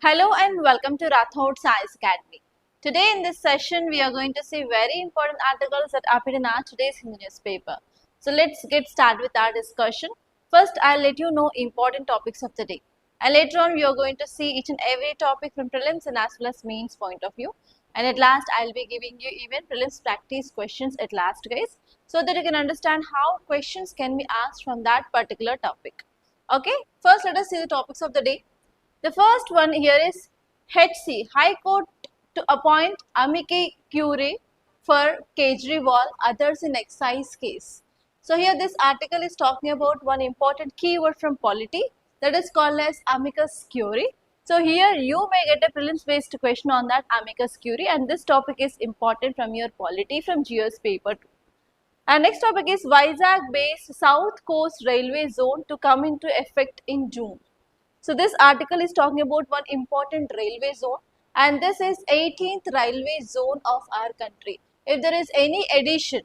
Hello and welcome to Rathod Science Academy. Today in this session we are going to see very important articles that appear in our today's Hindu newspaper. So let's get started with our discussion. First I'll let you know important topics of the day, and later on we are going to see each and every topic from prelims and as well as mains point of view, and at last I'll be giving you even prelims practice questions at last, guys, so that you can understand how questions can be asked from that particular topic. Okay, first let us see the topics of the day. The first one here is HC, High Court to appoint amicus curiae for Kejriwal, others in excise case. So here this article is talking about one important keyword from polity, that is called as amicus curiae. So here you may get a prelims based question on that amicus curiae, and this topic is important from your polity from GS paper 2. And next topic is Vizag based South Coast Railway Zone to come into effect in June. So this article is talking about one important railway zone, and this is 18th railway zone of our country. If there is any addition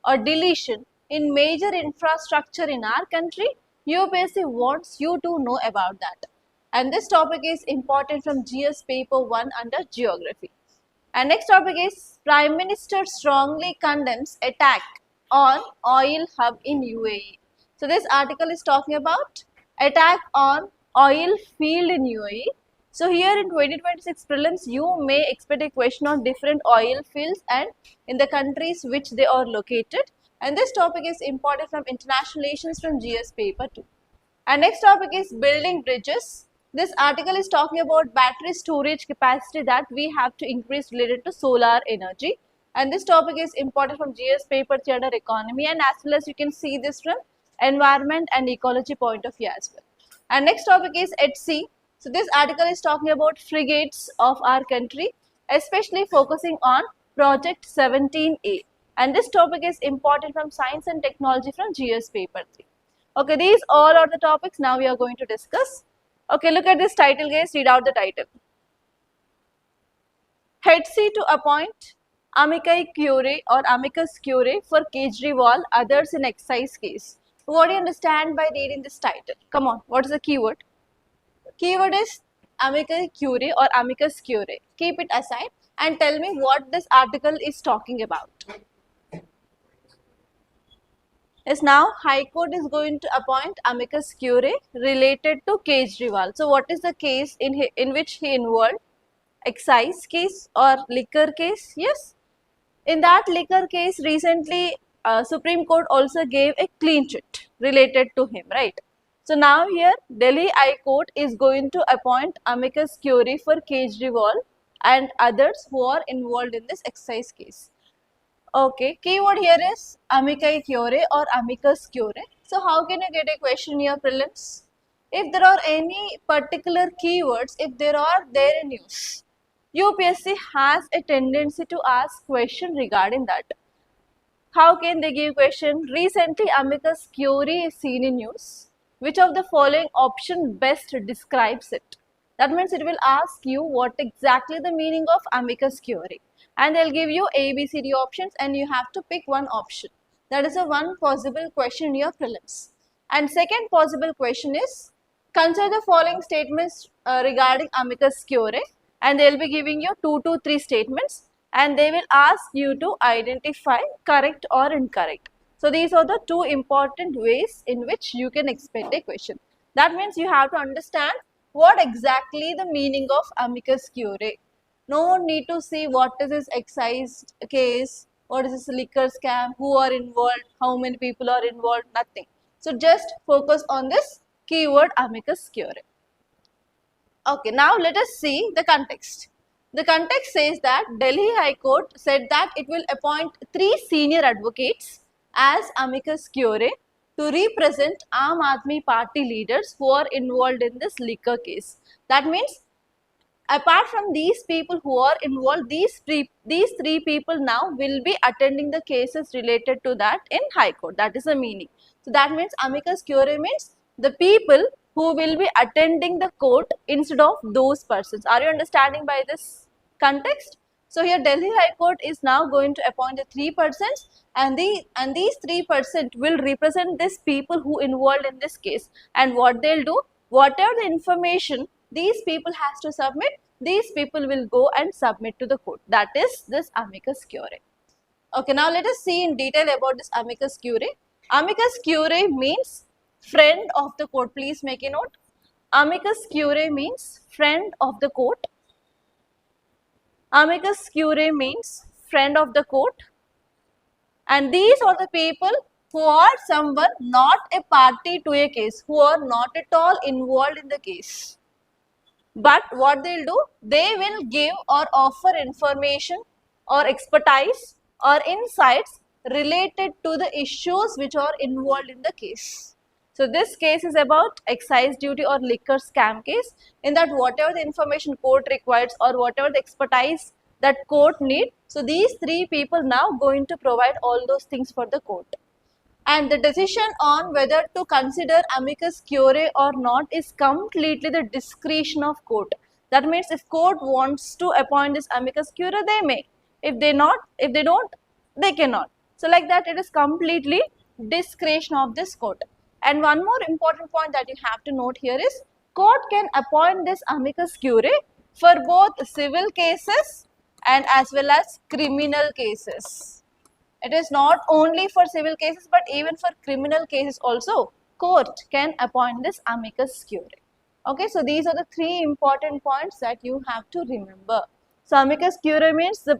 or deletion in major infrastructure in our country, UPSC wants you to know about that. And this topic is important from GS paper 1 under geography. And next topic is Prime Minister strongly condemns attack on oil hub in UAE. So this article is talking about attack on oil field in UAE. So here in 2026 prelims you may expect a question on different oil fields and in the countries which they are located, and this topic is important from international relations from GS paper 2. And next topic is building bridges. This article is talking about battery storage capacity that we have to increase related to solar energy, and this topic is important from GS paper 3 under economy, and as well as you can see this from environment and ecology point of view as well. And next topic is at sea. So this article is talking about frigates of our country, especially focusing on project 17A, and this topic is important from science and technology from GS paper 3. Okay, these all are the topics now we are going to discuss. Okay, look at this title, guys, read out the title. HC to appoint amicus curiae or amicus curiae for Kejriwal, others in excise case. What do you understand by reading this title? Come on, what is the keyword? Keyword is amicus curiae or amicus curiae. Keep it aside and tell me what this article is talking about. Yes, now High Court is going to appoint amicus curiae related to Kejriwal. So what is the case in which he involved? Excise case or liquor case? Yes. In that liquor case recently Supreme Court also gave a clean chit related to him, right? So now here Delhi High Court is going to appoint amicus curiae for Kejriwal and others who are involved in this excise case. Okay, keyword here is amicus curiae or amicus curiae. So how can you get a question in your prelims? If there are any particular keywords, if there are there in use, UPSC has a tendency to ask question regarding that. How can they give question? Recently amicus curiae is seen in use. Which of the following option best describes it? That means it will ask you what exactly the meaning of amicus curiae, and they'll give you A, B, C, D options and you have to pick one option. That is a one possible question in your prelims. And second possible question is, consider the following statements regarding amicus curiae, and they will be giving you 2 to 3 statements and they will ask you to identify correct or incorrect. So these are the two important ways in which you can expect a question. That means you have to understand what exactly the meaning of amicus curiae. No need to see what is this excise case, what is this liquor scam, who are involved, how many people are involved, nothing. So just focus on this keyword amicus curiae. Okay, now let us see the context. The context says that Delhi High Court said that it will appoint 3 senior advocates as amicus curiae to represent Aam Aadmi Party leaders who are involved in this liquor case. That means apart from these people who are involved, these three people now will be attending the cases related to that in High Court. That is the meaning. So that means amicus curiae means the people who will be attending the court instead of those persons. Are you understanding by this context? So here Delhi High Court is now going to appoint the 3 persons, and these 3% will represent these people who involved in this case. And what they'll do, whatever the information these people has to submit, these people will go and submit to the court. That is this amicus curiae. Okay, now let us see in detail about this amicus curiae. Amicus curiae means friend of the court. Please make a note. Amicus curiae means friend of the court. Amicus curiae means friend of the court. And these are the people who are someone not a party to a case, who are not at all involved in the case. But what they'll do, they will give or offer information or expertise or insights related to the issues which are involved in the case. So this case is about excise duty or liquor scam case, in that whatever the information court requires or whatever the expertise that court need, so these three people now going to provide all those things for the court. And the decision on whether to consider amicus curiae or not is completely the discretion of court. That means if court wants to appoint this amicus curiae, they may. If they don't, they cannot. So like that, it is completely discretion of this court. And one more important point that you have to note here is, court can appoint this amicus curiae for both civil cases and as well as criminal cases. It is not only for civil cases but even for criminal cases also, court can appoint this amicus curiae. Okay, so these are the three important points that you have to remember. So amicus curiae means the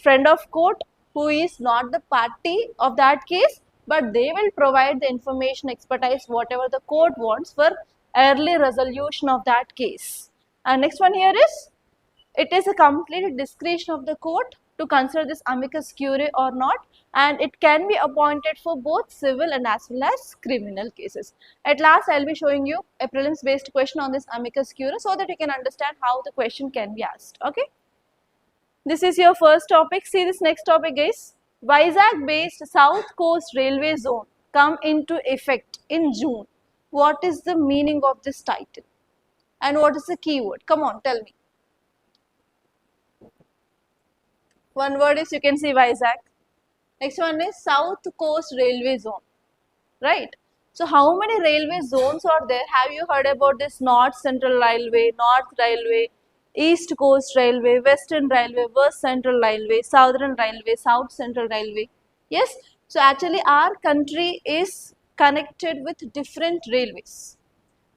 friend of court who is not the party of that case, but they will provide the information, expertise, whatever the court wants for early resolution of that case. And next one here is, it is a complete discretion of the court to consider this amicus curiae or not, and it can be appointed for both civil and as well as criminal cases. At last, I will be showing you a prelims based question on this amicus curiae so that you can understand how the question can be asked. Okay. This is your first topic. See this next topic, guys. Vizag based South Coast Railway Zone come into effect in June. What is the meaning of this title? And what is the keyword? Come on, tell me. One word is, you can see Vizag. Next one is South Coast Railway Zone, right? So how many railway zones are there? Have you heard about this North Central Railway, North Railway, East Coast Railway, Western Railway, West Central Railway, Southern Railway, South Central Railway? Yes, so actually our country is connected with different railways,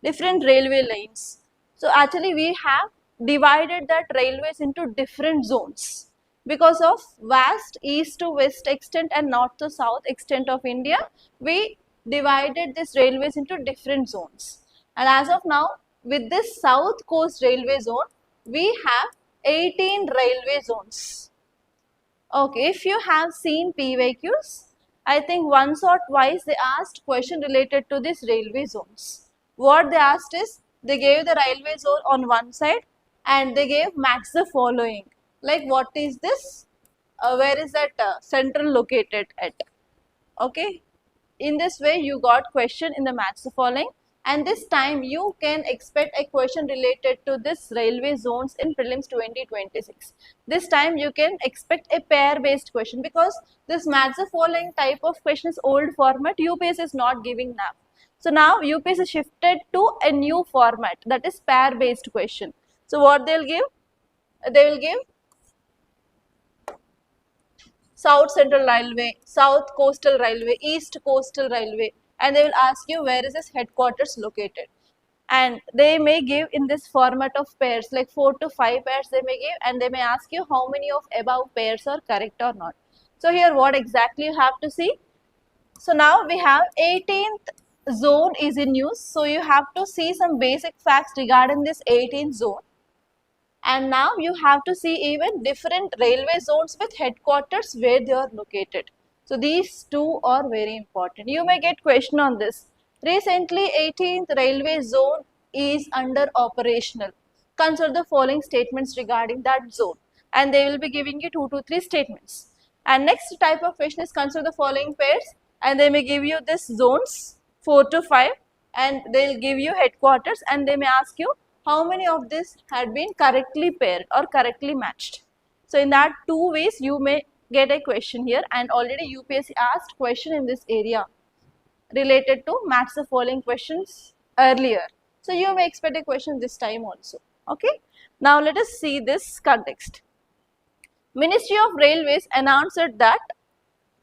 different railway lines. So actually we have divided that railways into different zones. Because of vast east to west extent and north to south extent of India, we divided these railways into different zones. And as of now, with this South Coast Railway Zone, we have 18 railway zones. Okay, if you have seen PYQs, I think once or twice they asked question related to these railway zones. What they asked is, they gave the railway zone on one side and they gave match the following. Like what is this? Where is that central located at? Okay. In this way you got question in the match the following, and this time you can expect a question related to this railway zones in prelims 2026. This time you can expect a pair based question, because this match the following type of question is old format, UPSC is not giving now. So now UPSC shifted to a new format, that is pair based question. So what they will give? They will give South Central Railway, South Coastal Railway, East Coastal Railway, and they will ask you where is this headquarters located. And they may give in this format of pairs, like 4 to 5 pairs they may give, and they may ask you how many of above pairs are correct or not. So here what exactly you have to see. So now we have 18th zone is in use. So you have to see some basic facts regarding this 18th zone. And now you have to see even different railway zones with headquarters where they are located. So these two are very important. You may get question on this. Recently 18th railway zone is under operational. Consider the following statements regarding that zone, and they will be giving you 2 to 3 statements. And next type of question is, consider the following pairs, and they may give you this zones 4 to 5, and they will give you headquarters, and they may ask you how many of this had been correctly paired or correctly matched. So in that 2 ways you may get a question here, and already UPSC asked question in this area related to match the following questions earlier. So you may expect a question this time also. Okay. Now let us see this context. Ministry of Railways announced that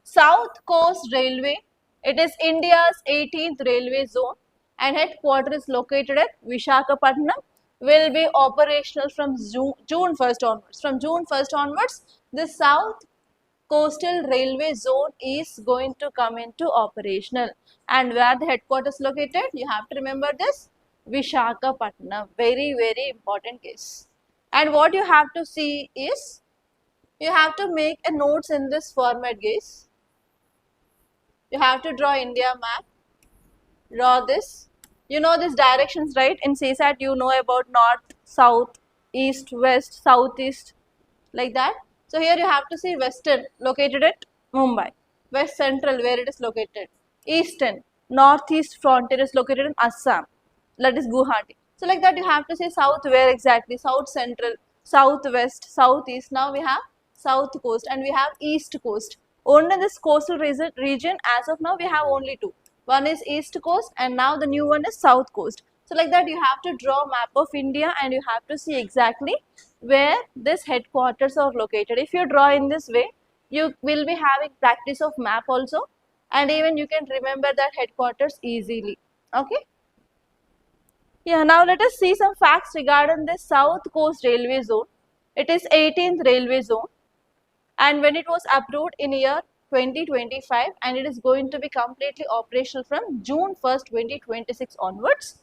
South Coast Railway, it is India's 18th railway zone and headquarters is located at Visakhapatnam, will be operational from June 1st onwards. From June 1st onwards, the South Coastal Railway Zone is going to come into operational. And where the headquarters located? You have to remember this, Visakhapatnam. Very, very important case. And what you have to see is, you have to make a notes in this format, guys. You have to draw India map, draw this. You know these directions, right? In CSAT, you know about north, south, east, west, southeast, like that. So here you have to see western, located at Mumbai. West central, where it is located. Eastern, northeast frontier is located in Assam, that is Guwahati. So like that you have to say south, where exactly? South central, southwest, southeast. Now we have south coast and we have east coast. Only this coastal region, as of now we have only two. One is east coast and now the new one is south coast. So like that you have to draw a map of India and you have to see exactly where this headquarters are located. If you draw in this way, you will be having practice of map also, and even you can remember that headquarters easily. Okay. Yeah, now let us see some facts regarding the South Coast Railway Zone. It is 18th railway zone, and when it was approved in year 2025, and it is going to be completely operational from June 1st, 2026 onwards.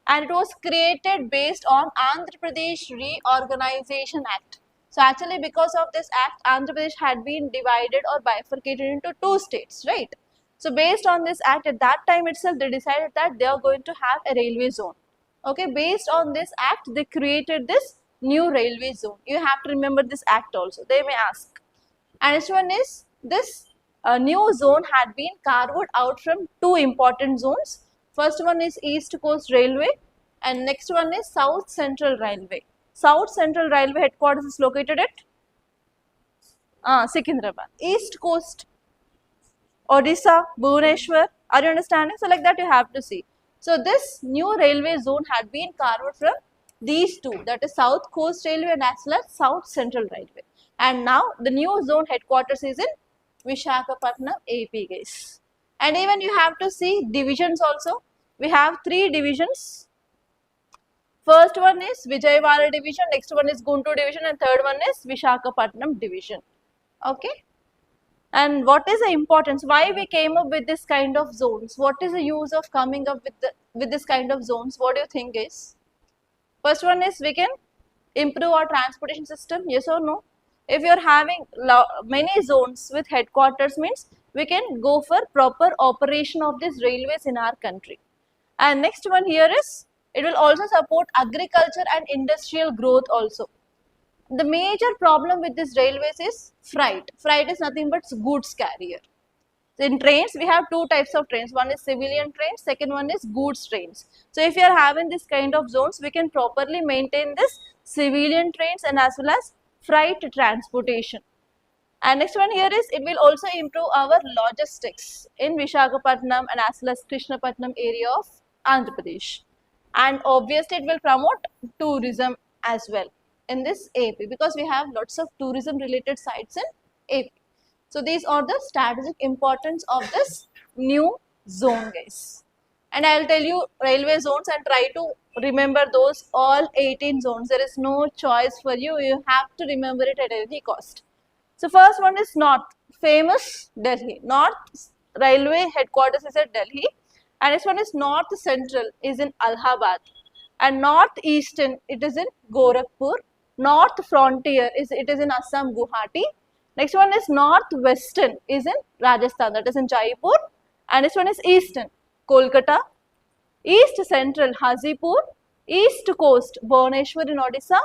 And it was created based on Andhra Pradesh Reorganization Act. So actually because of this act, Andhra Pradesh had been divided or bifurcated into two states, right? So based on this act, at that time itself they decided that they are going to have a railway zone. Okay, based on this act, they created this new railway zone. You have to remember this act also, they may ask. And next one is, this new zone had been carved out from two important zones. First one is East Coast Railway and next one is South Central Railway. South Central Railway headquarters is located at Secunderabad. East Coast, Odisha, Bhubaneswar. Are you understanding? So like that you have to see. So this new railway zone had been carved from these two, that is South Coast Railway and as well as South Central Railway. And now the new zone headquarters is in Visakhapatnam, AP, guys. And even you have to see divisions also. We have three divisions. First one is Vijayawada division, next one is Guntur division and third one is Visakhapatnam division. Okay. And what is the importance? Why we came up with this kind of zones? What is the use of coming up with this kind of zones? What do you think is? First one is, we can improve our transportation system, yes or no? If you are having many zones with headquarters, means we can go for proper operation of these railways in our country. And next one here is, it will also support agriculture and industrial growth also. The major problem with these railways is freight. Freight is nothing but goods carrier. In trains, we have two types of trains. One is civilian trains, second one is goods trains. So if you are having this kind of zones, we can properly maintain this civilian trains and as well as freight transportation. And next one here is, it will also improve our logistics in Visakhapatnam and as well as Krishnapatnam area of Andhra Pradesh. And obviously it will promote tourism as well in this AP, because we have lots of tourism related sites in AP. So these are the strategic importance of this new zone, guys. And I will tell you railway zones and try to remember those all 18 zones. There is no choice for you. You have to remember it at any cost. So first one is North, famous Delhi. North railway headquarters is at Delhi. And this one is North Central is in Allahabad. And North Eastern, it is in Gorakhpur. North Frontier is in Assam, Guwahati. Next one is Northwestern is in Rajasthan, that is in Jaipur. And this one is Eastern, Kolkata. East Central, Hazipur. East Coast, Bhubaneswar in Odisha.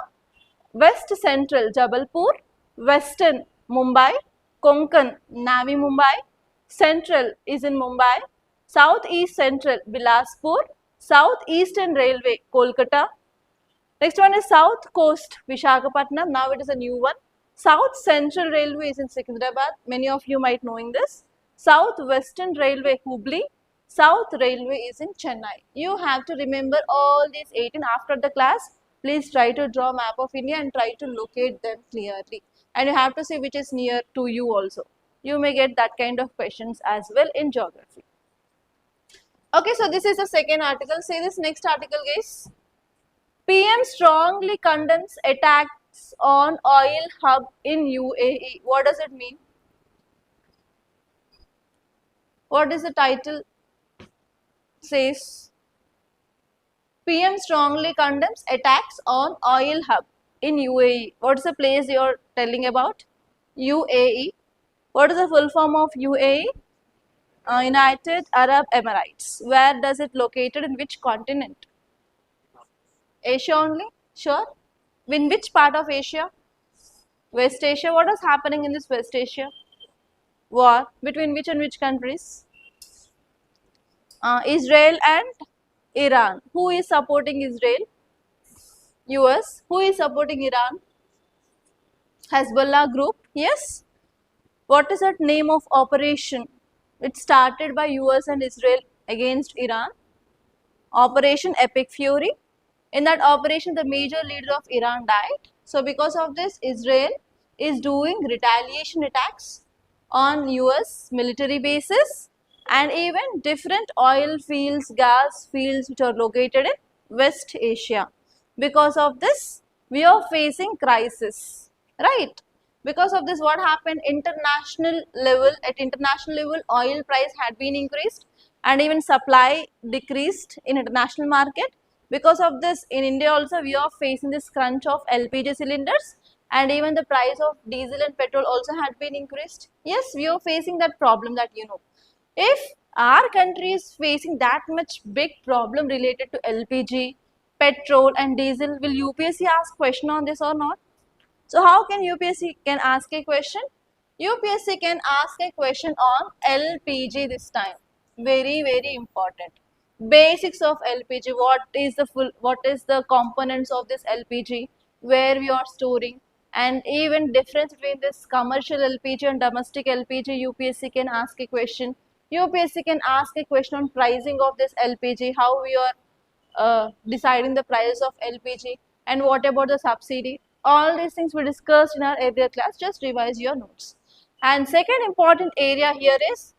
West Central, Jabalpur. Western, Mumbai. Konkan, Navi Mumbai. Central is in Mumbai. Southeast Central, Bilaspur. Southeastern Railway, Kolkata. Next one is South Coast, Visakhapatnam. Now it is a new one. South Central Railway is in Secunderabad. Many of you might knowing this. South Western Railway, Hubli. South Railway is in Chennai. You have to remember all these 18 after the class. Please try to draw map of India and try to locate them clearly. And you have to see which is near to you also. You may get that kind of questions as well in geography. Okay, so this is the second article. Say this next article, guys. PM strongly condemns attacks on oil hub in UAE. What does it mean? What is the title? Says PM strongly condemns attacks on oil hub in UAE. What is the place you are telling about? UAE. What is the full form of UAE? United Arab Emirates. Where does it located, in which continent? Asia only? Sure. In which part of Asia? West Asia. What is happening in this West Asia? War between which and which countries? Israel and Iran. Who is supporting Israel? US. Who is supporting Iran? Hezbollah group. Yes. What is that name of operation? It started by US and Israel against Iran. Operation Epic Fury. In that operation, the major leader of Iran died. So because of this, Israel is doing retaliation attacks on US military bases and even different oil fields, gas fields which are located in West Asia. Because of this, we are facing crisis, right? Because of this, what happened? At international level, oil price had been increased and even supply decreased in international market. Because of this, in India also, we are facing this crunch of LPG cylinders and even the price of diesel and petrol also had been increased. Yes, we are facing that problem that you know. If our country is facing that much big problem related to LPG, petrol and diesel, will UPSC ask question on this or not? So how can UPSC can ask a question? UPSC can ask a question on LPG this time. Very, very important. Basics of LPG. What is the components of this LPG? Where we are storing? And even difference between this commercial LPG and domestic LPG, UPSC can ask a question. UPSC can ask a question on pricing of this LPG, how we are deciding the price of LPG, and what about the subsidy. All these things we discussed in our earlier class. Just revise your notes. And second important area here is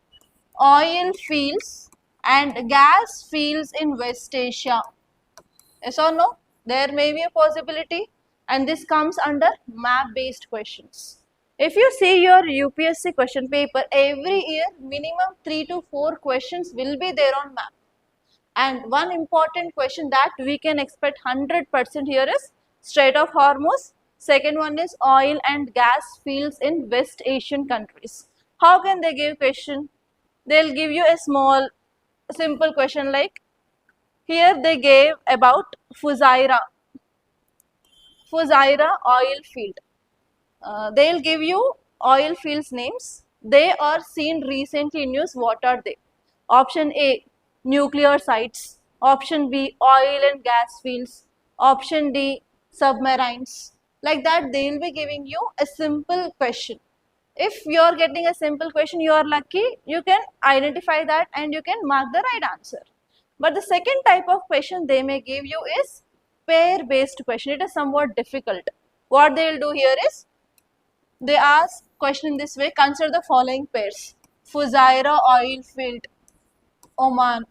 oil fields and gas fields in West Asia. Yes or no? There may be a possibility, and this comes under map based questions. If you see your UPSC question paper, every year minimum 3 to 4 questions will be there on map. And one important question that we can expect 100% here is Strait of Hormuz. Second one is oil and gas fields in West Asian countries. How can they give question? They'll give you a small simple question like, here they gave about Fujairah oil field. They'll give you oil fields names. They are seen recently in news. What are they? Option A, nuclear sites. Option B, oil and gas fields. Option D, submarines. Like that, they will be giving you a simple question. If you are getting a simple question, you are lucky. You can identify that and you can mark the right answer. But the second type of question they may give you is pair-based question. It is somewhat difficult. What they will do here is, they ask question in this way. Consider the following pairs: Fujairah oil field, Oman;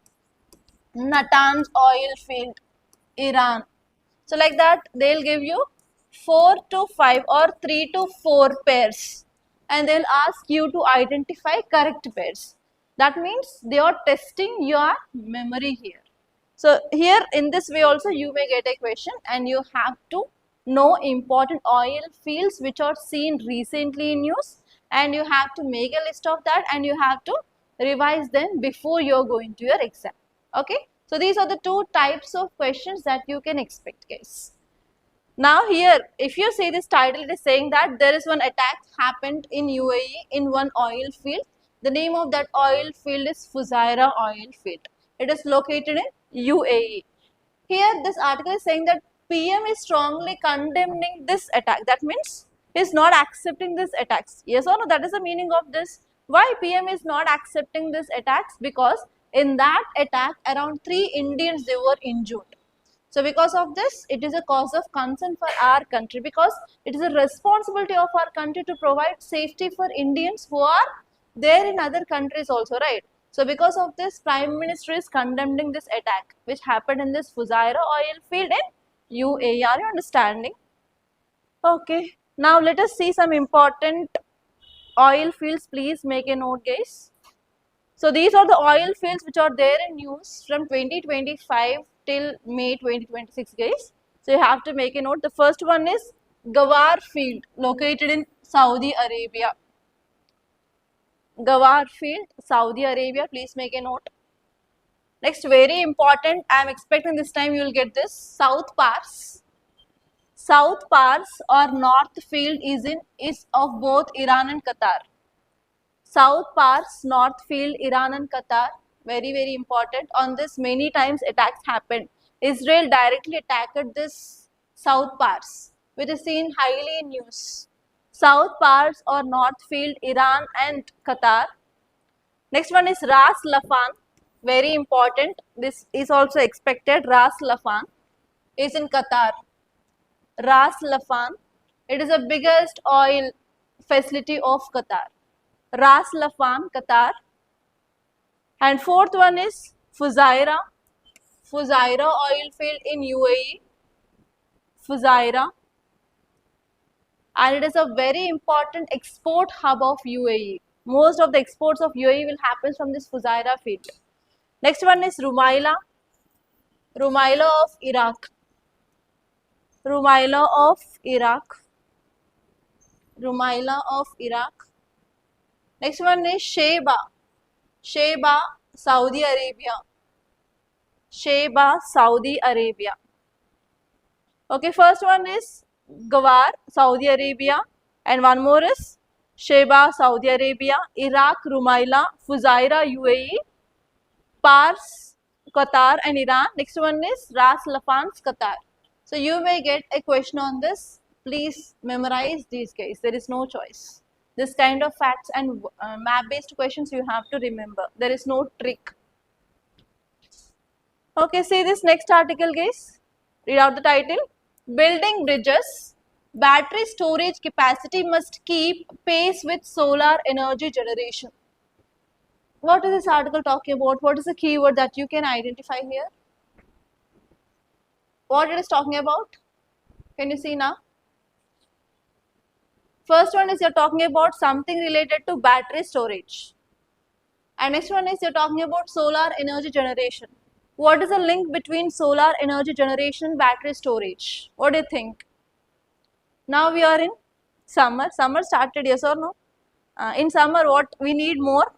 Natanz oil field, Iran. So like that, they'll give you 4 to 5 or 3 to 4 pairs, and they'll ask you to identify correct pairs. That means they are testing your memory here. So here in this way also you may get a question, and you have to know important oil fields which are seen recently in news, and you have to make a list of that and you have to revise them before you are going to your exam. Okay. So these are the two types of questions that you can expect, guys. Now here, if you see this title, it is saying that there is one attack happened in UAE in one oil field. The name of that oil field is Fujairah oil field. It is located in UAE. Here this article is saying that PM is strongly condemning this attack. That means he is not accepting this attacks. Yes or no? That is the meaning of this. Why PM is not accepting this attacks? Because In that attack, around 3 Indians they were injured. So because of this, it is a cause of concern for our country, because it is a responsibility of our country to provide safety for Indians who are there in other countries also, right? So because of this, Prime Minister is condemning this attack which happened in this Fujairah oil field in UAE. Are you understanding? Okay. Now let us see some important oil fields. Please make a note, guys. So these are the oil fields which are there in news from 2025 till May 2026, guys. So you have to make a note. The first one is Gawar field located in Saudi Arabia. Gawar field, Saudi Arabia. Please make a note. Next, very important. I am expecting this time you will get this. South Pars. South Pars or North field is of both Iran and Qatar. South Pars, North Field, Iran and Qatar, very important. On this many times attacks happened. Israel directly attacked this South Pars, which is seen highly in news. South Pars or North Field, Iran and Qatar. Next one is Ras Laffan, very important. This is also expected. Ras Laffan is in Qatar. Ras Laffan, it is the biggest oil facility of Qatar. Ras Laffan, Qatar. And fourth one is Fujairah. Fujairah oil field in UAE. Fujairah. And it is a very important export hub of UAE. Most of the exports of UAE will happen from this Fujairah field. Next one is Rumaila. Rumaila of Iraq. Rumaila of Iraq. Rumaila of Iraq. Next one is Sheba. Sheba, Saudi Arabia. Sheba, Saudi Arabia. Okay, first one is Gawar, Saudi Arabia. And one more is Sheba, Saudi Arabia. Iraq, Rumaila. Fujairah, UAE. Pars, Qatar and Iran. Next one is Ras Laffan, Qatar. So you may get a question on this. Please memorize these guys. There is no choice. This kind of facts and map based questions you have to remember. There is no trick. Okay, see this next article, guys. Read out the title. Building bridges, battery storage capacity must keep pace with solar energy generation. What is this article talking about? What is the keyword that you can identify here? What it is talking about? Can you see now? First one is you're talking about something related to battery storage. And next one is you're talking about solar energy generation. What is the link between solar energy generation and battery storage? What do you think? Now we are in summer. Summer started, yes or no? In summer, what we need more?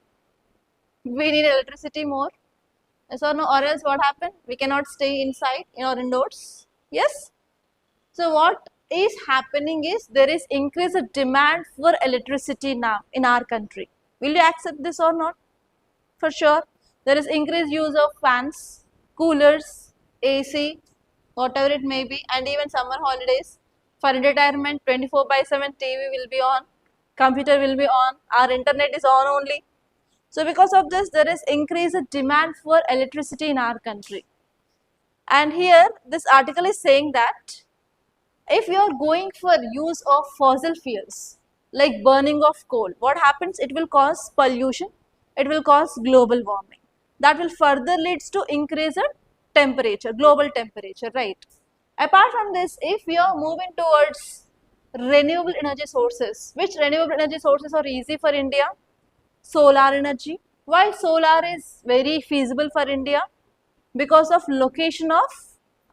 We need electricity more. Yes or no? Or else what happened? We cannot stay inside or indoors. Yes? So what is happening is there is increased demand for electricity now in our country. Will you accept this or not? For sure. There is increased use of fans, coolers, AC, whatever it may be, and even summer holidays. For entertainment, 24/7 TV will be on, computer will be on, our internet is on only. So because of this, there is increased demand for electricity in our country. And here, this article is saying that if you are going for use of fossil fuels, like burning of coal, what happens? It will cause pollution, it will cause global warming. That will further leads to increased temperature, global temperature, right? Apart from this, if we are moving towards renewable energy sources, which renewable energy sources are easy for India? Solar energy. Why solar is very feasible for India? Because of location of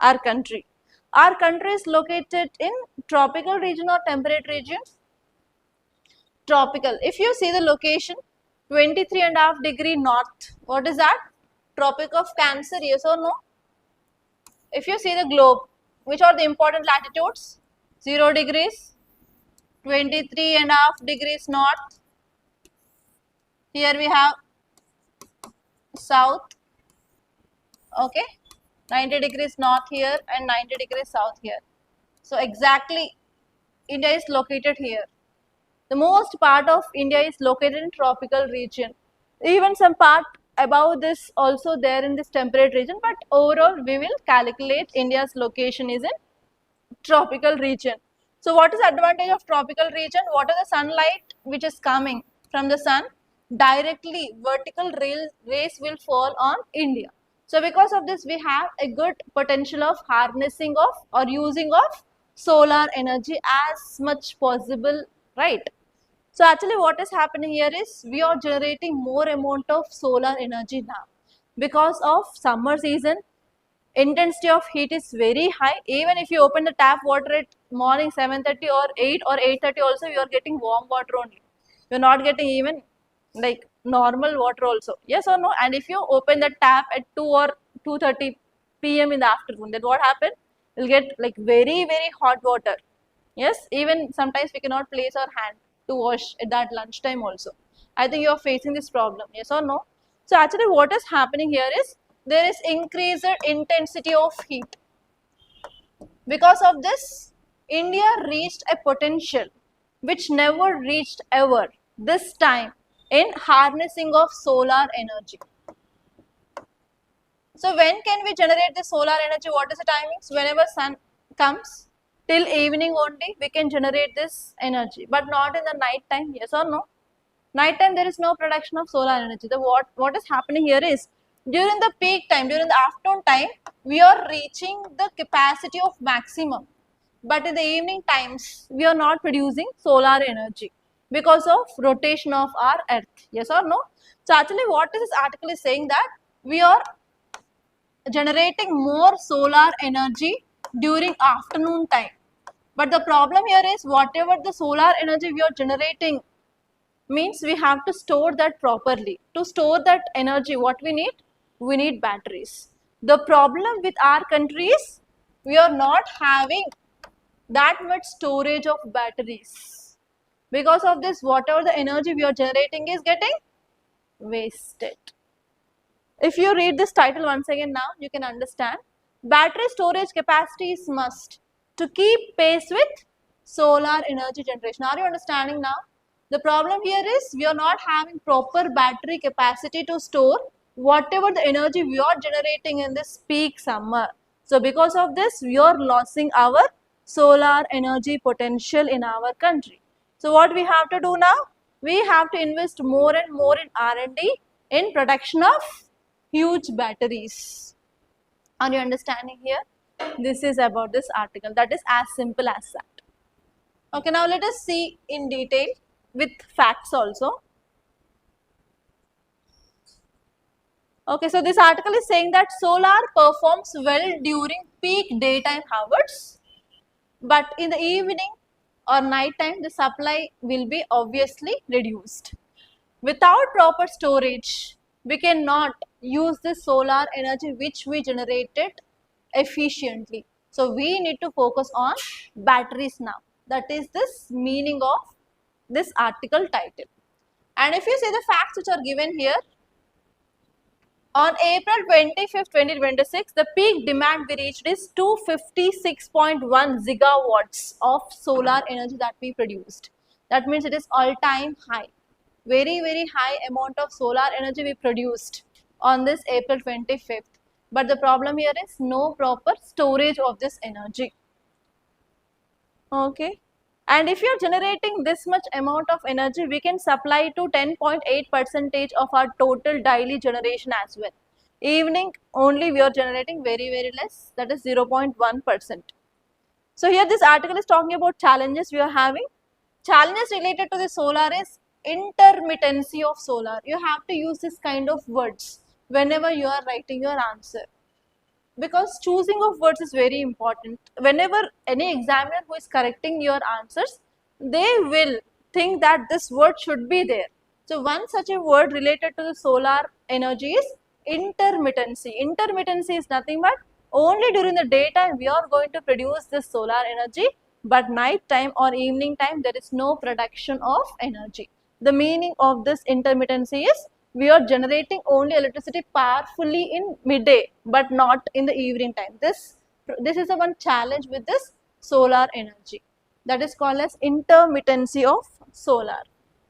our country. Our country is located in tropical region or temperate region? Tropical. If you see the location, 23.5 degree north. What is that? Tropic of Cancer, yes or no? If you see the globe, which are the important latitudes? 0 degrees, 23.5 degrees north. Here we have south, okay, 90 degrees north here and 90 degrees south here. So exactly India is located here. The most part of India is located in tropical region. Even some part above this also there in this temperate region, but overall we will calculate India's location is in tropical region. So what is the advantage of tropical region? What are the sunlight which is coming from the sun? Directly vertical rays will fall on India. So because of this we have a good potential of harnessing of or using of solar energy as much possible, right? So actually what is happening here is we are generating more amount of solar energy now. Because of summer season, intensity of heat is very high. Even if you open the tap water at morning 7:30 or 8 or 8:30 also, you are getting warm water only. You are not getting even like normal water also. Yes or no? And if you open the tap at 2 or 2:30 p.m. in the afternoon, then what happen? You'll get like very hot water. Yes, even sometimes we cannot place our hand to wash at that lunchtime also. I think you are facing this problem. Yes or no? So actually what is happening here is there is increased intensity of heat. Because of this, India reached a potential which never reached ever this time in harnessing of solar energy. So when can we generate the solar energy? What is the timings? Whenever sun comes till evening only we can generate this energy, but not in the night time. Yes or no? Night time there is no production of solar energy. What is happening here is during the peak time, during the afternoon time, we are reaching the capacity of maximum. But in the evening times, we are not producing solar energy because of rotation of our earth. Yes or no? So actually what this article is saying that we are generating more solar energy during afternoon time. But the problem here is whatever the solar energy we are generating means we have to store that properly. To store that energy, what we need? We need batteries. The problem with our country is we are not having that much storage of batteries. Because of this, whatever the energy we are generating is getting wasted. If you read this title once again now, you can understand. Battery storage capacity is must to keep pace with solar energy generation. Are you understanding now? The problem here is we are not having proper battery capacity to store whatever the energy we are generating in this peak summer. So because of this, we are losing our solar energy potential in our country. So what we have to do now? We have to invest more and more in R&D in production of huge batteries. Are you understanding here? This is about this article. That is as simple as that. Okay, now let us see in detail with facts also. Okay, so this article is saying that solar performs well during peak daytime hours, but in the evening or night time the supply will be obviously reduced. Without proper storage, we cannot use the solar energy which we generated efficiently. So we need to focus on batteries now. That is this meaning of this article title. And if you see the facts which are given here, on April 25th, 2026, the peak demand we reached is 256.1 gigawatts of solar energy that we produced. That means it is all-time high. Very high amount of solar energy we produced on this April 25th. But the problem here is no proper storage of this energy. Okay. And if you are generating this much amount of energy, we can supply to 10.8% of our total daily generation as well. Evening only we are generating very less, that is 0.1%. So here this article is talking about challenges we are having. Challenges related to the solar is intermittency of solar. You have to use this kind of words whenever you are writing your answer, because choosing of words is very important. Whenever any examiner who is correcting your answers, they will think that this word should be there. So one such a word related to the solar energy is intermittency. Intermittency is nothing but only during the daytime we are going to produce this solar energy, but night time or evening time there is no production of energy. The meaning of this intermittency is we are generating only electricity powerfully in midday but not in the evening time. This is the one challenge with this solar energy, that is called as intermittency of solar.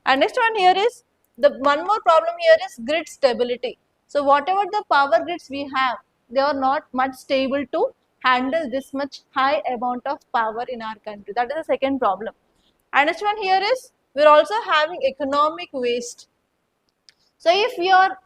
And next one here is the one more problem here is grid stability. So whatever the power grids we have, they are not much stable to handle this much high amount of power in our country. That is the second problem. And next one here is, we're also having economic waste. So if we are,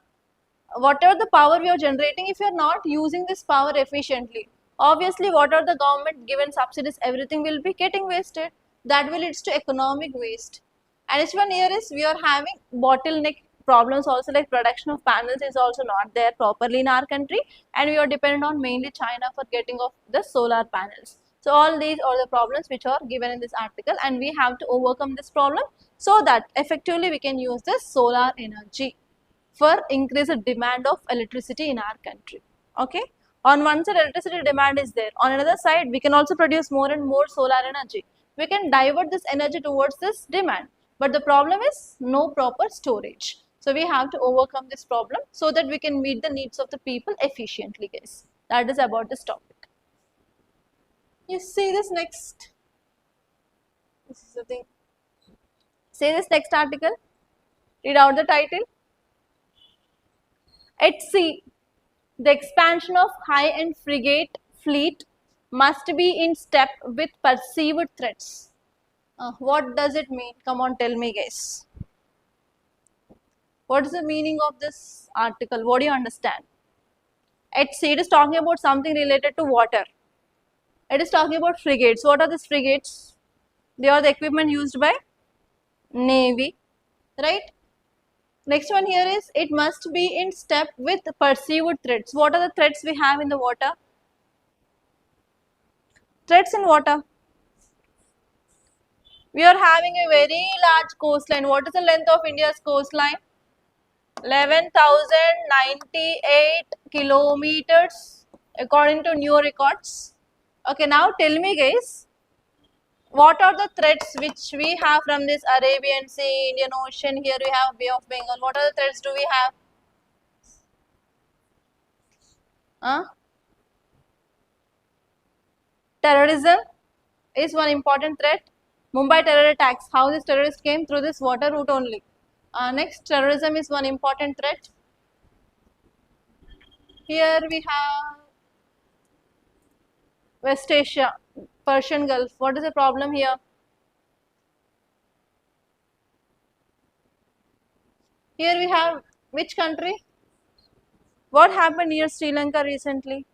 whatever the power we are generating, if you are not using this power efficiently, obviously what are the government given subsidies, everything will be getting wasted. That will lead to economic waste. And this one here is, we are having bottleneck problems also, like production of panels is also not there properly in our country, and we are dependent on mainly China for getting of the solar panels. So all these are the problems which are given in this article, and we have to overcome this problem so that effectively we can use this solar energy for increased demand of electricity in our country. Okay. On one side electricity demand is there, on another side we can also produce more and more solar energy. We can divert this energy towards this demand, but the problem is no proper storage. So we have to overcome this problem so that we can meet the needs of the people efficiently, guys. That is about this topic. You see this next, this is the thing. See this next article, read out the title. At sea, the expansion of high-end frigate fleet must be in step with perceived threats. What does it mean? Come on, tell me, guys. What is the meaning of this article? What do you understand? At sea, it is talking about something related to water. It is talking about frigates. What are these frigates? They are the equipment used by Navy, right? Next one here is, it must be in step with perceived threats. What are the threats we have in the water? Threats in water. We are having a very large coastline. What is the length of India's coastline? 11,098 kilometers according to new records. Okay, now tell me, guys, what are the threats which we have from this Arabian Sea, Indian Ocean? Here we have Bay of Bengal. What are the threats do we have? Terrorism is one important threat. Mumbai terror attacks, how this terrorist came through this water route only. Next, terrorism is one important threat. Here we have West Asia, Persian Gulf. What is the problem here? Here we have which country? What happened near Sri Lanka recently?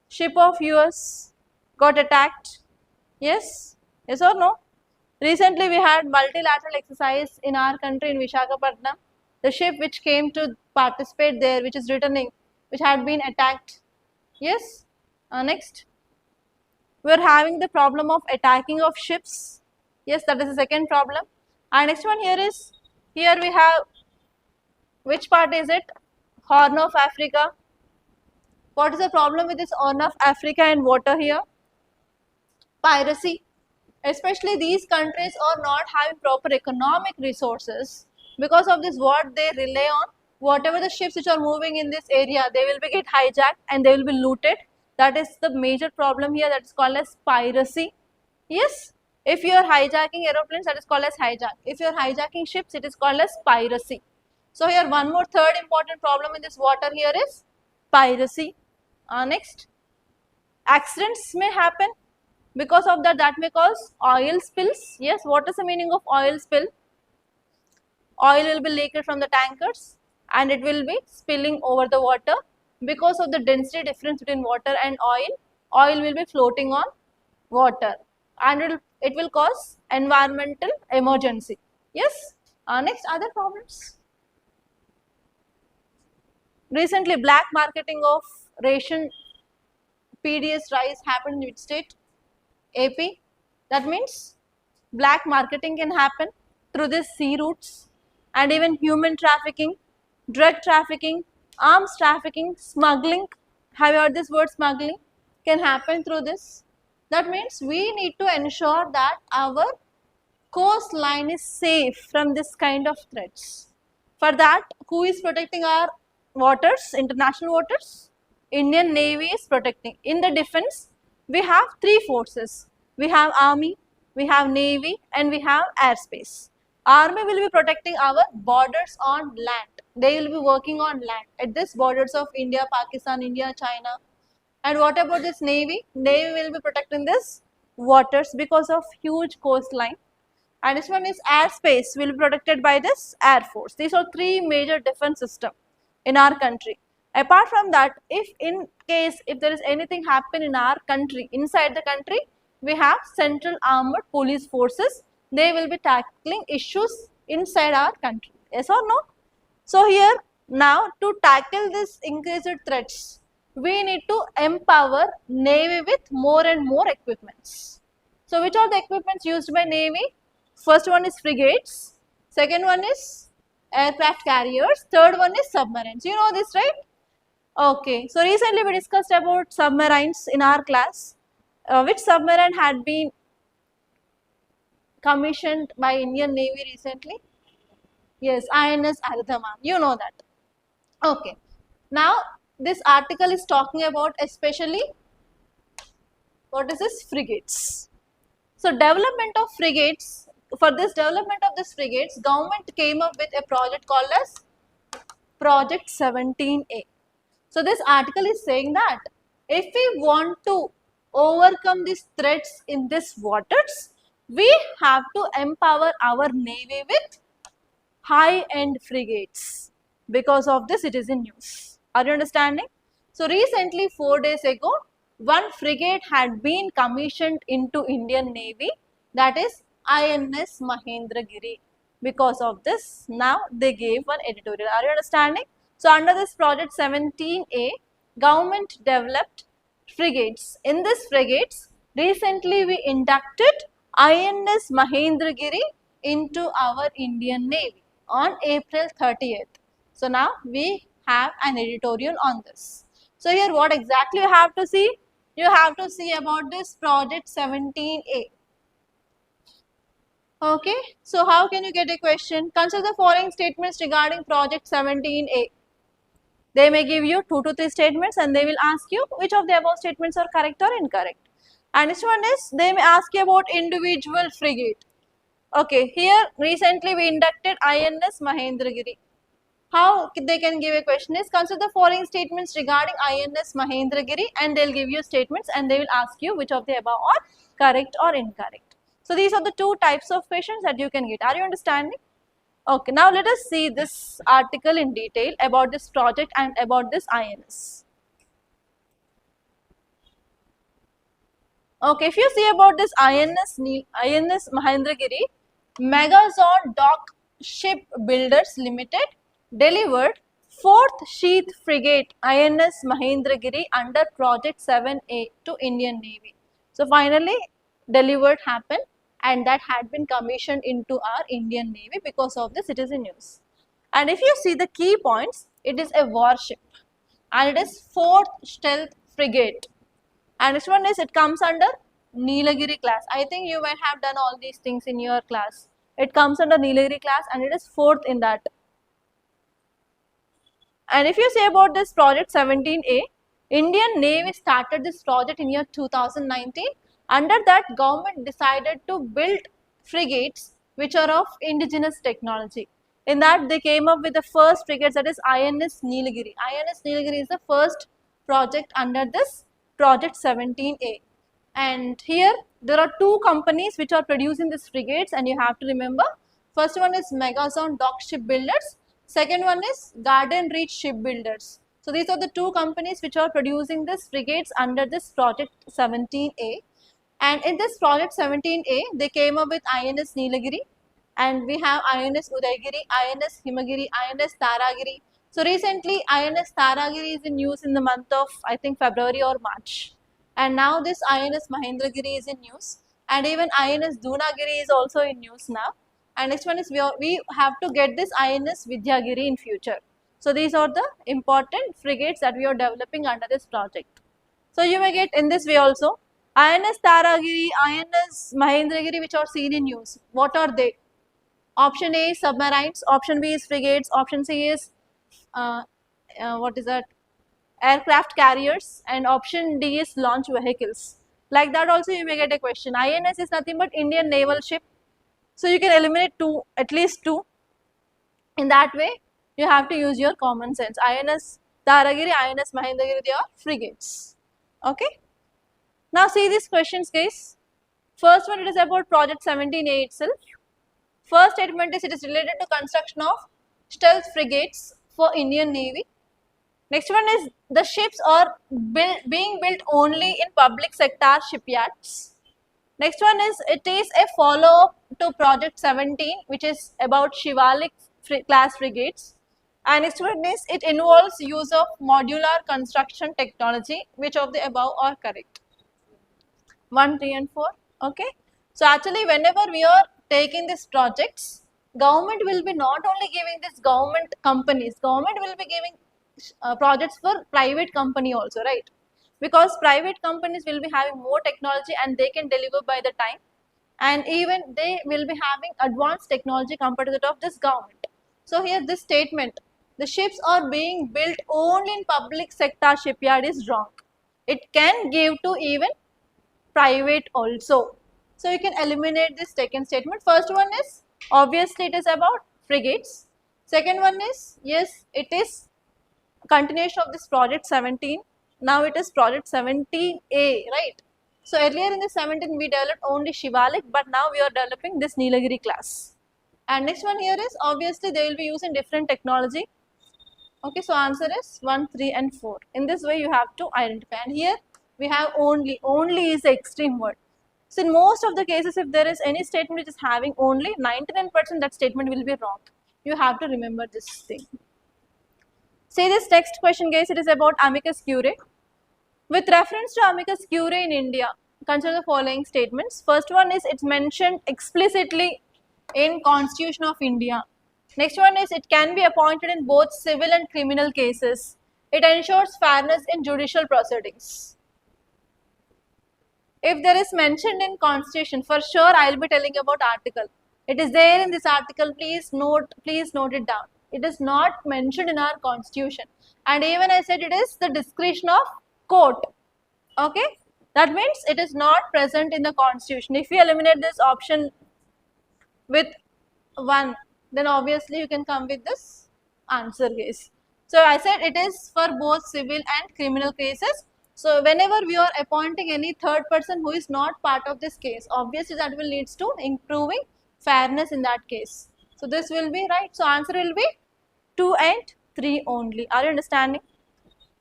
Ship of US got attacked. Yes? Yes or no? Recently we had multilateral exercise in our country in Visakhapatnam. The ship which came to participate there, which is returning, which had been attacked. Yes? Next. We are having the problem of attacking of ships. Yes, that is the second problem. And next one here is, here we have, which part is it? Horn of Africa. What is the problem with this Horn of Africa and water here? Piracy. Especially these countries are not having proper economic resources. Because of this, what they rely on, whatever the ships which are moving in this area, they will be get hijacked and they will be looted. That is the major problem here, that is called as piracy. Yes, if you are hijacking aeroplanes, that is called as hijack. If you are hijacking ships, it is called as piracy. So here one more third important problem in this water here is piracy. Next, accidents may happen. Because of that, that may cause oil spills. Yes, what is the meaning of oil spill? Oil will be leaked from the tankers and it will be spilling over the water. Because of the density difference between water and oil will be floating on water and it will cause environmental emergency. Yes. Next, other problems. Recently, black marketing of ration PDS rice happened in which state? AP. That means black marketing can happen through the sea routes, and even human trafficking, drug trafficking, arms trafficking, smuggling. Have you heard this word smuggling? Can happen through this. That means we need to ensure that our coastline is safe from this kind of threats. For that, who is protecting our waters, international waters? Indian Navy is protecting. In the defense, we have three forces. We have Army, we have Navy and we have airspace. Army will be protecting our borders on land. They will be working on land at this borders of India, Pakistan, India, China. And what about this Navy? Navy will be protecting this waters because of huge coastline. And this one is airspace will be protected by this Air Force. These are three major defense systems in our country. Apart from that, if in case if there is anything happen in our country, inside the country, we have Central Armed Police Forces. They will be tackling issues inside our country. Yes or no? So here now to tackle this increased threats, we need to empower Navy with more and more equipments. So which are the equipments used by Navy? First one is frigates, second one is aircraft carriers, third one is submarines. You know this, right? Okay, so recently we discussed about submarines in our class. Which submarine had been commissioned by Indian Navy recently? Yes, INS Aridhamman. You know that. Okay. Now this article is talking about especially what is this frigates. So development of frigates, for this development of this frigates, government came up with a project called as Project 17A. So this article is saying that if we want to overcome these threats in these waters, we have to empower our navy with high-end frigates. Because of this, it is in news. Are you understanding? So recently, 4 days ago, one frigate had been commissioned into Indian Navy, that is INS Mahendragiri. Because of this, now they gave one editorial. Are you understanding? So under this project 17A, government developed frigates. In this frigates, recently we inducted INS Mahendragiri into our Indian Navy on April 30th. So now we have an editorial on this. So here what exactly you have to see? You have to see about this project 17A. Okay, so how can you get a question? Consider the following statements regarding project 17A. They may give you 2 to 3 statements and they will ask you which of the above statements are correct or incorrect. And this one is, they may ask you about individual frigate. Okay, here recently we inducted INS Mahendragiri. How they can give a question is, consider the following statements regarding INS Mahendragiri and they will give you statements and they will ask you which of the above are correct or incorrect. So these are the 2 types of questions that you can get. Are you understanding? Okay, now let us see this article in detail about this project and about this INS. Okay, if you see about this INS Mahendragiri, Megazone Dock Shipbuilders Limited delivered 4th Sheath Frigate INS Mahendragiri under Project 7A to Indian Navy. So finally delivered happened and that had been commissioned into our Indian Navy because of the citizen news. And if you see the key points, it is a warship and it is 4th Stealth Frigate. And this one is, it comes under Nilagiri class. I think you might have done all these things in your class. It comes under Nilagiri class and it is 4th in that. And if you say about this project 17A, Indian Navy started this project in year 2019. Under that, government decided to build frigates which are of indigenous technology. In that, they came up with the first frigates, that is INS Nilagiri. INS Nilagiri is the first project under this project 17A. And here there are 2 companies which are producing these frigates and you have to remember. First one is Megazone Dock Shipbuilders. Second one is Garden Reach Shipbuilders. So these are the 2 companies which are producing these frigates under this project 17A. And in this project 17A, they came up with INS Nilagiri and we have INS Udaygiri, INS Himagiri, INS Taragiri. So recently INS Taragiri is in news in the month of I think February or March. And now this INS Mahendragiri is in news and even INS Dunagiri is also in news now. And next one is we have to get this INS Vidyagiri in future. So these are the important frigates that we are developing under this project. So you may get in this way also. INS Taragiri, INS Mahendragiri which are seen in news. What are they? Option A is submarines, option B is frigates, option C is what is that? Aircraft carriers and option D is launch vehicles. Like that also you may get a question. INS is nothing but Indian naval ship. So you can eliminate 2, at least 2. In that way You have to use your common sense. INS Taragiri, INS Mahendagiri, they are frigates. Okay. Now see these questions, guys. First one, it is about project 17A itself. First statement is it is related to construction of stealth frigates for Indian Navy. Next one is the ships are being built only in public sector shipyards. Next one is it is a follow-up to project 17, which is about Shivalik class frigates. And next one is it involves use of modular construction technology. Which of the above are correct? 1, 3 and 4. Okay. So actually whenever we are taking these projects, government will be not only giving this government companies, government will be giving projects for private company also, right? Because private companies will be having more technology and they can deliver by the time, and even they will be having advanced technology compared to that of this government. So here this statement, the ships are being built only in public sector shipyard, is wrong. It can give to even private also. So you can eliminate this second statement. First one is obviously it is about frigates. Second one is yes, it is continuation of this project 17. Now it is project 17A, right? So earlier in the 17 we developed only Shivalik, but now we are developing this Nilagiri class. And next one here is obviously they will be using different technology. Okay, so answer is 1, 3 and 4. In this way you have to identify. And here we have only is the extreme word. So in most of the cases, if there is any statement which is having only, 99% that statement will be wrong. You have to remember this thing. See this next question, guys, it is about amicus curiae. With reference to amicus curiae in India, consider the following statements. First one is it's mentioned explicitly in Constitution of India. Next one is it can be appointed in both civil and criminal cases. It ensures fairness in judicial proceedings. If there is mentioned in Constitution, for sure I will be telling about article. It is there in this article, please note it down. It is not mentioned in our Constitution. And even I said it is the discretion of court. Okay, that means it is not present in the Constitution. If you eliminate this option with 1, then obviously you can come with this answer, guys. So I said it is for both civil and criminal cases. So whenever we are appointing any third person who is not part of this case, obviously that will leads to improving fairness in that case. So this will be right. So answer will be 2 and 3 only. Are you understanding?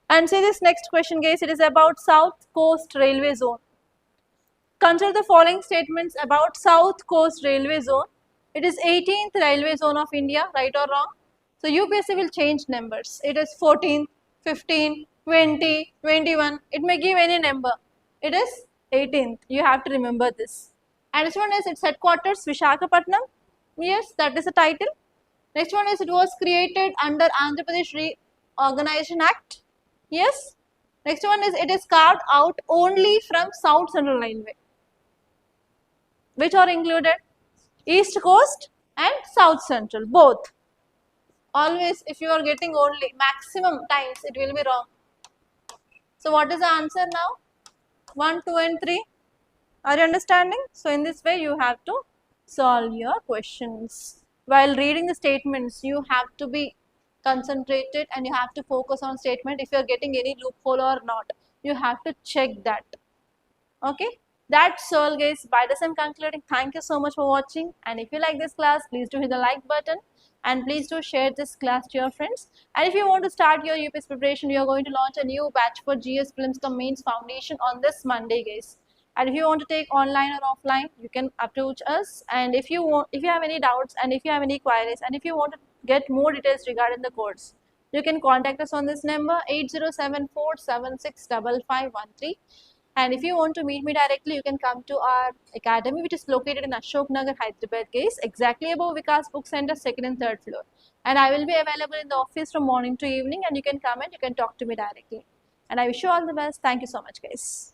And see this next question, guys, it is about South Coast Railway Zone. Consider the following statements about South Coast Railway Zone. It is 18th railway zone of India, right or wrong? So UPSC will change numbers. It is 14, 15, 20, 21. It may give any number. It is 18th. You have to remember this. And this one is its headquarters, Visakhapatnam. Yes, that is the title. Next one is it was created under Andhra Pradesh Reorganization Act. Yes. Next one is it is carved out only from South Central Railway. Which are included? East Coast and South Central, both. Always if you are getting only maximum times, it will be wrong. So what is the answer now? 1, 2 and 3. Are you understanding? So in this way you have to solve your questions. While reading the statements, you have to be concentrated and you have to focus on statement. If you are getting any loophole or not, you have to check that. Okay. That's all, guys. By this I'm concluding. Thank you so much for watching, and if you like this class, please do hit the like button and please do share this class to your friends. And if you want to start your UPSC preparation, we are going to launch a new batch for GS Prelims cum Mains Foundation on this Monday, guys. And if you want to take online or offline, you can approach us. And if you have any doubts and if you have any queries and if you want to get more details regarding the course, you can contact us on this number 8074765513. And if you want to meet me directly, you can come to our academy, which is located in Ashok Nagar, Hyderabad, guys, exactly above Vikas Book Center, 2nd and 3rd floor. And I will be available in the office from morning to evening, and you can come and you can talk to me directly. And I wish you all the best. Thank you so much, guys.